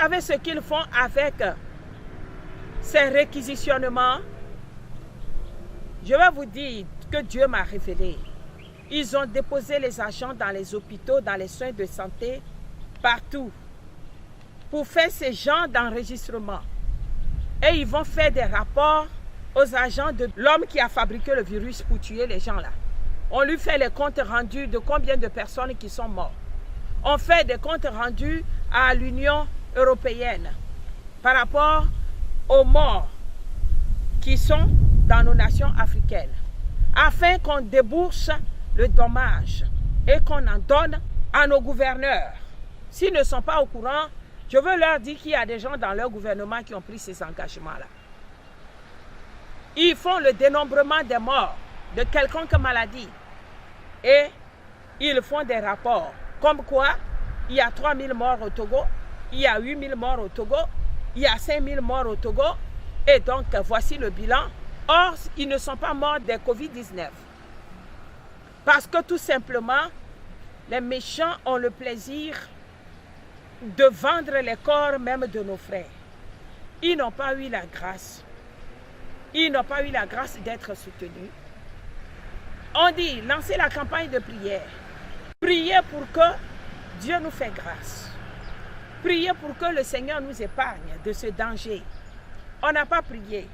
savez ce qu'ils font avec ces réquisitionnements? Je vais vous dire que Dieu m'a révélé. Ils ont déposé les agents dans les hôpitaux, dans les soins de santé, partout, pour faire ces genres d'enregistrement. Et ils vont faire des rapports aux agents de l'homme qui a fabriqué le virus pour tuer les gens là. On lui fait les comptes rendus de combien de personnes qui sont mortes. On fait des comptes rendus à l'Union européenne par rapport aux morts qui sont dans nos nations africaines, afin qu'on débourse le dommage et qu'on en donne à nos gouverneurs. S'ils ne sont pas au courant, je veux leur dire qu'il y a des gens dans leur gouvernement qui ont pris ces engagements-là. Ils font le dénombrement des morts de quelconque maladie et ils font des rapports comme quoi il y a 3000 morts au Togo, il y a 8000 morts au Togo, il y a 5000 morts au Togo et donc voici le bilan. Or, ils ne sont pas morts de Covid-19 parce que tout simplement, les méchants ont le plaisir de vendre les corps même de nos frères. Ils n'ont pas eu la grâce. Ils n'ont pas eu la grâce d'être soutenus. On dit, lancez la campagne de prière. Priez pour que Dieu nous fait grâce. Priez pour que le Seigneur nous épargne de ce danger. On n'a pas prié.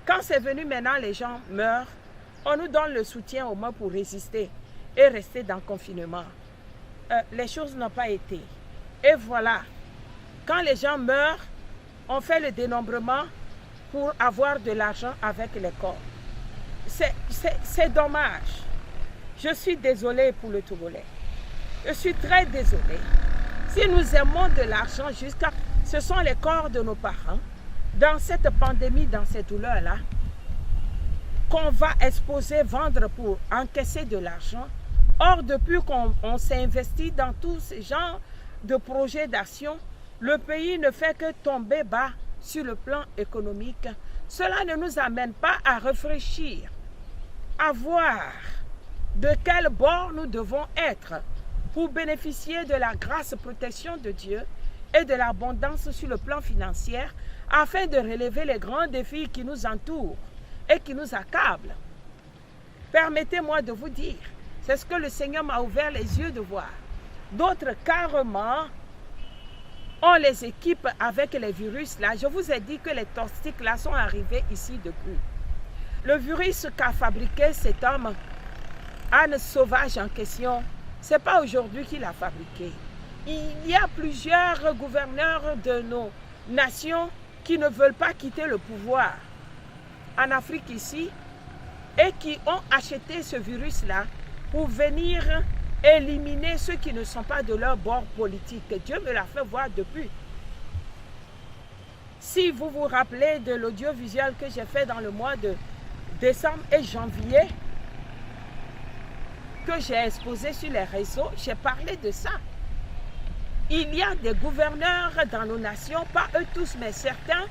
Quand c'est venu maintenant, les gens meurent. On nous donne le soutien au moins pour résister et rester dans le confinement. Les choses n'ont pas été. Et voilà, quand les gens meurent, on fait le dénombrement pour avoir de l'argent avec les corps. C'est dommage. Je suis désolée pour le Togolais. Je suis très désolée. Si nous aimons de l'argent jusqu'à... Ce sont les corps de nos parents, dans cette pandémie, dans ces douleurs-là, qu'on va exposer, vendre pour encaisser de l'argent. Or, depuis qu'on s'est investi dans tous ces genres de projets d'action, le pays ne fait que tomber bas sur le plan économique. Cela ne nous amène pas à réfléchir, à voir de quel bord nous devons être pour bénéficier de la grâce protection de Dieu et de l'abondance sur le plan financier afin de relever les grands défis qui nous entourent et qui nous accablent. Permettez-moi de vous dire, c'est ce que le Seigneur m'a ouvert les yeux de voir. D'autres carrément, on les équipe avec les virus là. Je vous ai dit que les toxiques là sont arrivés ici depuis. Le virus qu'a fabriqué cet homme, Anne Sauvage en question, ce n'est pas aujourd'hui qu'il l'a fabriqué. Il y a plusieurs gouverneurs de nos nations qui ne veulent pas quitter le pouvoir en Afrique ici et qui ont acheté ce virus-là pour venir éliminer ceux qui ne sont pas de leur bord politique. Dieu me l'a fait voir depuis. Si vous vous rappelez de l'audiovisuel que j'ai fait dans le mois de décembre et janvier, que j'ai exposé sur les réseaux, j'ai parlé de ça. Il y a des gouverneurs dans nos nations, pas eux tous, mais certains,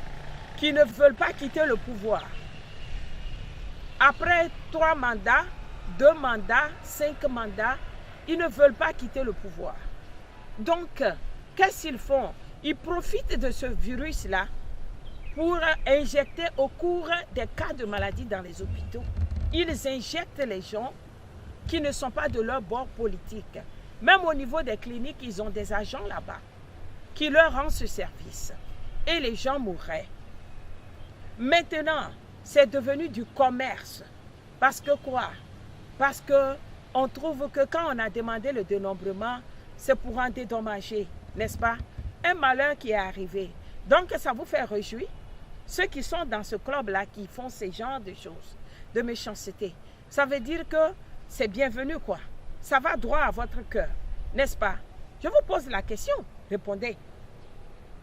qui ne veulent pas quitter le pouvoir. Après 3 mandats, 2 mandats, 5 mandats, ils ne veulent pas quitter le pouvoir. Donc, qu'est-ce qu'ils font? Ils profitent de ce virus-là pour injecter au cours des cas de maladie dans les hôpitaux. Ils injectent les gens qui ne sont pas de leur bord politique. Même au niveau des cliniques, ils ont des agents là-bas qui leur rendent ce service. Et les gens mourraient. Maintenant, c'est devenu du commerce. Parce que quoi? Parce qu'on trouve que quand on a demandé le dénombrement, c'est pour en dédommager, n'est-ce pas? Un malheur qui est arrivé. Donc, ça vous fait réjouir? Ceux qui sont dans ce club-là, qui font ces genres de choses, de méchanceté, ça veut dire que c'est bienvenu, quoi. Ça va droit à votre cœur, n'est-ce pas? Je vous pose la question, répondez.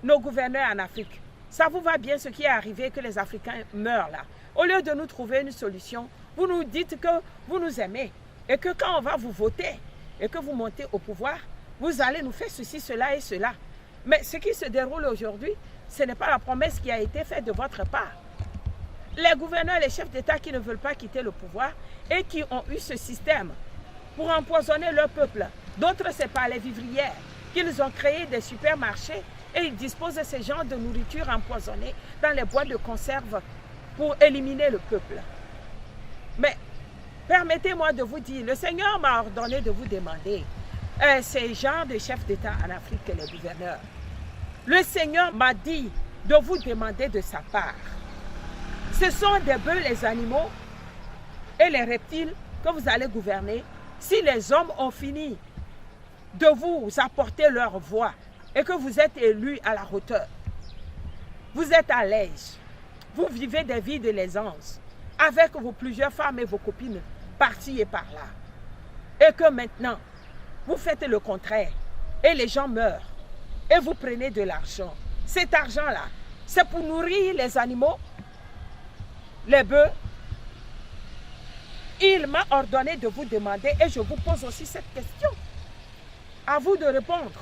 Nos gouverneurs en Afrique, ça vous va bien ce qui est arrivé, que les Africains meurent là? Au lieu de nous trouver une solution, vous nous dites que vous nous aimez et que quand on va vous voter et que vous montez au pouvoir, vous allez nous faire ceci, cela et cela. Mais ce qui se déroule aujourd'hui, ce n'est pas la promesse qui a été faite de votre part. Les gouverneurs, les chefs d'État qui ne veulent pas quitter le pouvoir et qui ont eu ce système pour empoisonner leur peuple. D'autres, c'est par les vivrières qu'ils ont créé des supermarchés Et ils disposent de ce genre de nourriture empoisonnée dans les boîtes de conserve pour éliminer le peuple. Mais permettez-moi de vous dire, le Seigneur m'a ordonné de vous demander, ces gens de chefs d'État en Afrique, les gouverneurs, le Seigneur m'a dit de vous demander de sa part. Ce sont des bœufs, les animaux et les reptiles que vous allez gouverner si les hommes ont fini de vous apporter leur voix et que vous êtes élus à la hauteur. Vous êtes à l'aise. Vous vivez des vies de l'aisance avec vos plusieurs femmes et vos copines par-ci et par-là. Et que maintenant, vous faites le contraire et les gens meurent et vous prenez de l'argent. Cet argent-là, c'est pour nourrir les animaux, les bœufs. Il m'a ordonné de vous demander et je vous pose aussi cette question. À vous de répondre.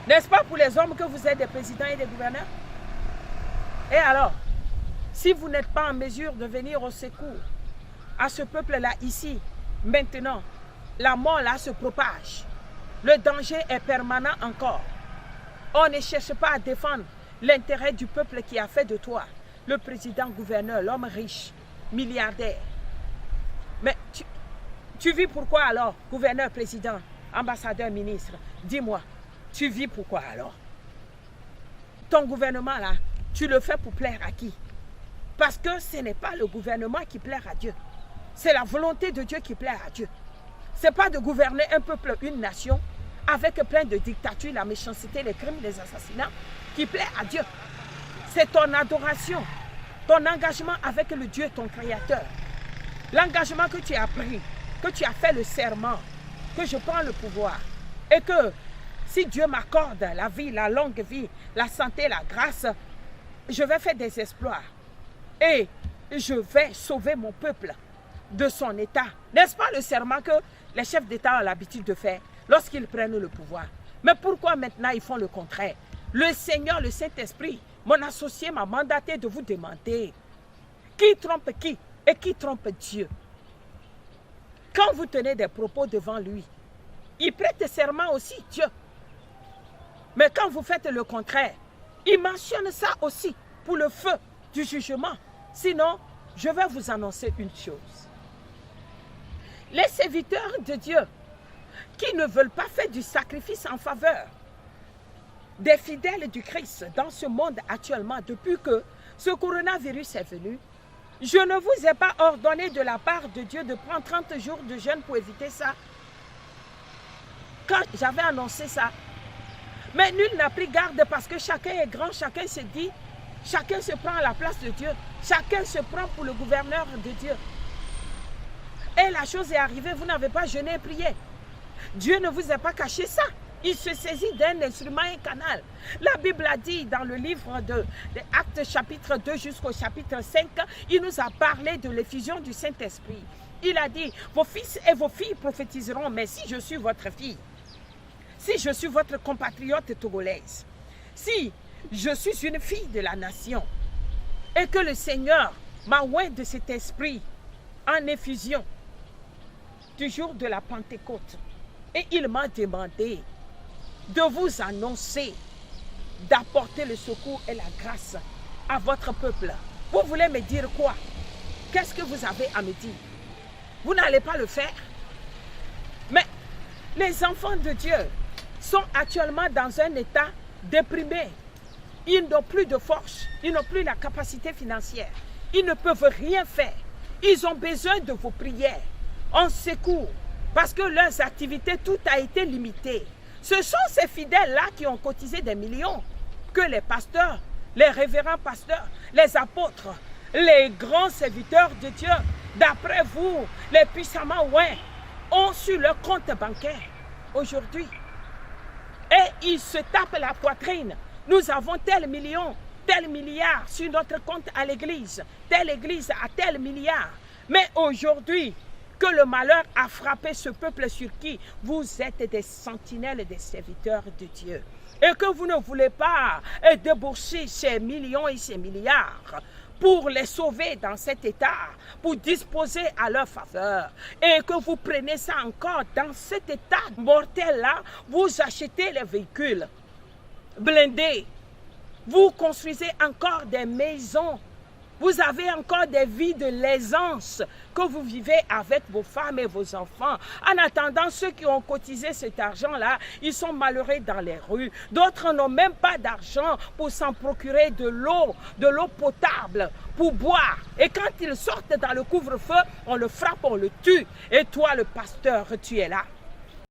N'est-ce pas pour les hommes que vous êtes des présidents et des gouverneurs? Et alors, si vous n'êtes pas en mesure de venir au secours à ce peuple-là ici, maintenant, la mort là se propage. Le danger est permanent encore. On ne cherche pas à défendre l'intérêt du peuple qui a fait de toi le président-gouverneur, l'homme riche, milliardaire. Mais tu vis pourquoi alors, gouverneur, président, ambassadeur, ministre? Dis-moi, tu vis pourquoi alors? Ton gouvernement là, tu le fais pour plaire à qui? Parce que ce n'est pas le gouvernement qui plaît à Dieu. C'est la volonté de Dieu qui plaît à Dieu. Ce n'est pas de gouverner un peuple, une nation, avec plein de dictatures, la méchanceté, les crimes, les assassinats, qui plaît à Dieu. C'est ton adoration, ton engagement avec le Dieu, ton Créateur. L'engagement que tu as pris, que tu as fait le serment, que je prends le pouvoir. Et que si Dieu m'accorde la vie, la longue vie, la santé, la grâce, je vais faire des exploits. Et je vais sauver mon peuple de son état. N'est-ce pas le serment que les chefs d'État ont l'habitude de faire lorsqu'ils prennent le pouvoir? Mais pourquoi maintenant ils font le contraire? Le Seigneur, le Saint-Esprit, mon associé m'a mandaté de vous demander qui trompe qui et qui trompe Dieu. Quand vous tenez des propos devant lui, il prête serment aussi, Dieu. Mais quand vous faites le contraire, il mentionne ça aussi pour le feu du jugement. Sinon, je vais vous annoncer une chose. Les serviteurs de Dieu qui ne veulent pas faire du sacrifice en faveur des fidèles du Christ dans ce monde actuellement, depuis que ce coronavirus est venu, je ne vous ai pas ordonné de la part de Dieu de prendre 30 jours de jeûne pour éviter ça. Quand j'avais annoncé ça, mais nul n'a pris garde parce que chacun est grand, chacun se dit, chacun se prend à la place de Dieu, chacun se prend pour le gouverneur de Dieu. Et la chose est arrivée, vous n'avez pas jeûné et prié. Dieu ne vous a pas caché ça. Il se saisit d'un instrument, un canal. La Bible a dit dans le livre de Actes chapitre 2 jusqu'au chapitre 5, il nous a parlé de l'effusion du Saint-Esprit. Il a dit, vos fils et vos filles prophétiseront, mais si je suis votre fille, si je suis votre compatriote togolaise, si je suis une fille de la nation, et que le Seigneur m'a oint de cet esprit en effusion du jour de la Pentecôte, et il m'a demandé de vous annoncer, d'apporter le secours et la grâce à votre peuple. Vous voulez me dire quoi? Qu'est-ce que vous avez à me dire? Vous n'allez pas le faire? Mais les enfants de Dieu sont actuellement dans un état déprimé. Ils n'ont plus de force, ils n'ont plus la capacité financière. Ils ne peuvent rien faire. Ils ont besoin de vos prières en secours parce que leurs activités, tout a été limité. Ce sont ces fidèles-là qui ont cotisé des millions que les pasteurs, les révérends pasteurs, les apôtres, les grands serviteurs de Dieu, d'après vous, les puissamment oints, ont sur leur compte bancaire aujourd'hui. Et ils se tapent la poitrine. Nous avons tel million, tel milliard sur notre compte à l'église. Telle église a tel milliard. Mais aujourd'hui, que le malheur a frappé ce peuple sur qui vous êtes des sentinelles et des serviteurs de Dieu. Et que vous ne voulez pas débourser ces millions et ces milliards pour les sauver dans cet état, pour disposer à leur faveur, et que vous prenez ça encore dans cet état mortel-là, vous achetez les véhicules blindés, vous construisez encore des maisons, vous avez encore des vies de l'aisance que vous vivez avec vos femmes et vos enfants. En attendant, ceux qui ont cotisé cet argent-là, ils sont malheureux dans les rues. D'autres n'ont même pas d'argent pour s'en procurer de l'eau potable pour boire. Et quand ils sortent dans le couvre-feu, on le frappe, on le tue. Et toi, le pasteur, tu es là.